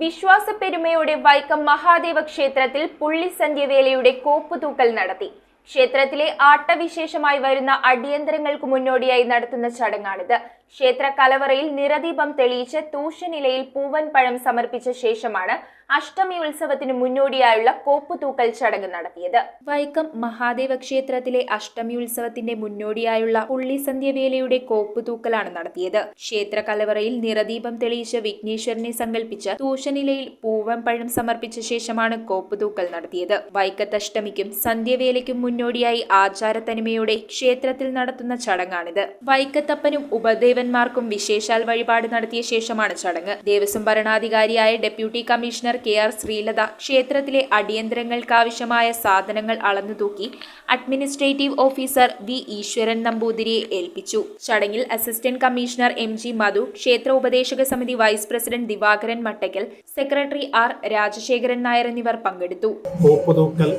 വിശ്വാസപ്പെരുമയോടെ വൈക്കം മഹാദേവ ക്ഷേത്രത്തിൽ പുള്ളിസന്ധ്യവേലയുടെ കോപ്പുതൂക്കൽ നടത്തി. ക്ഷേത്രത്തിലെ ആട്ടവിശേഷമായി വരുന്ന അടിയന്തരങ്ങൾക്ക് മുന്നോടിയായി നടത്തുന്ന ചടങ്ങാണിത്. ക്ഷേത്ര കലവറയിൽ നിറദീപം തെളിയിച്ച് തൂഷനിലയിൽ പൂവൻ പഴം സമർപ്പിച്ച ശേഷമാണ് അഷ്ടമി ഉത്സവത്തിന് മുന്നോടിയായുള്ള കോപ്പുതൂക്കൽ ചടങ്ങ് നടത്തിയത്. വൈക്കം മഹാദേവ ക്ഷേത്രത്തിലെ അഷ്ടമി ഉത്സവത്തിന്റെ മുന്നോടിയായുള്ള പുള്ളിസന്ധ്യവേലയുടെ കോപ്പുതൂക്കലാണ് നടത്തിയത്. ക്ഷേത്ര കലവറയിൽ നിറദീപം തെളിയിച്ച് വിഘ്നേശ്വരനെ സങ്കല്പിച്ച് തൂഷനിലയിൽ പൂവൻ പഴം സമർപ്പിച്ച ശേഷമാണ് കോപ്പുതൂക്കൽ നടത്തിയത്. വൈക്കത്തഷ്ടമിക്കും സന്ധ്യവേലയ്ക്കും മുന്നോടിയായി ആചാരത്തനിമയോടെ ക്ഷേത്രത്തിൽ നടത്തുന്ന ചടങ്ങാണിത്. വൈക്കത്തപ്പനും ഉപദേവന്മാർക്കും വിശേഷാൽ വഴിപാട് നടത്തിയ ശേഷമാണ് ചടങ്ങ്. ദേവസ്വം ഭരണാധികാരിയായ ഡെപ്യൂട്ടി കമ്മീഷണർ KR ശ്രീലത ക്ഷേത്രത്തിലെ അടിയന്തരങ്ങൾക്കാവശ്യമായ സാധനങ്ങൾ അളന്നു തൂക്കി അഡ്മിനിസ്ട്രേറ്റീവ് ഓഫീസർ V ഈശ്വരൻ നമ്പൂതിരിയെ ഏൽപ്പിച്ചു. ചടങ്ങിൽ അസിസ്റ്റന്റ് കമ്മീഷണർ MG മധു, ക്ഷേത്ര ഉപദേശക സമിതി vice president Divakaran Mattakkal, secretary R Rajasekharan Nair എന്നിവർ പങ്കെടുത്തു. കോപ്പുതൂക്കൽ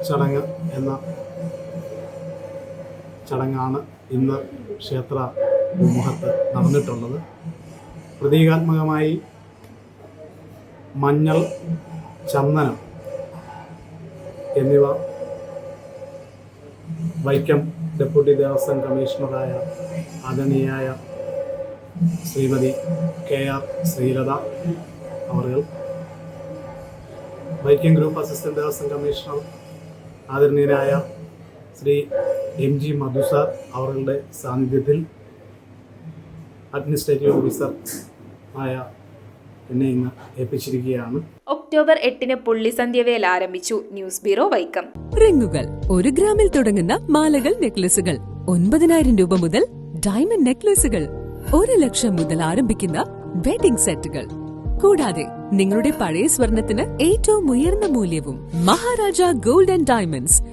ചടങ്ങ് എന്ന ചടങ്ങാണ് ഇന്ന് ക്ഷേത്ര മുഖത്ത് നടന്നിട്ടുള്ളത്. പ്രതീകാത്മകമായി മഞ്ഞൾ, ചന്ദനം എന്നിവ വൈക്കം ഡെപ്യൂട്ടി ദേവസ്വം കമ്മീഷണറായ ആദരണീയായ ശ്രീമതി KR ശ്രീലത അവർ, Vaikom group assistant Devaswom commissioner ആദരണീയനായ ശ്രീ MG മധു സാർ അവരുടെ സാന്നിധ്യത്തിൽ അഡ്മിനിസ്ട്രേറ്റീവ് ഓഫീസർ ആയ എന്നെ ഇന്ന് ഏൽപ്പിച്ചിരിക്കുകയാണ്. ഒക്ടോബർ 8-ന് പുള്ളിസന്ധ്യവേല ആരംഭിച്ചു. News bureau, Vaikom. റിങ്ങുകൾ 1 ഗ്രാമിൽ തുടങ്ങുന്ന മാലകൾ, നെക്ലസുകൾ 9,000 രൂപ മുതൽ ഡയമണ്ട് നെക്ലസുകൾ 1 ലക്ഷം മുതൽ ആരംഭിക്കുന്ന വെഡിംഗ് സെറ്റുകൾ, കൂടാതെ നിങ്ങളുടെ പഴയ സ്വർണത്തിന് ഏറ്റവും ഉയർന്ന മൂല്യവും. Maharaja gold and diamonds,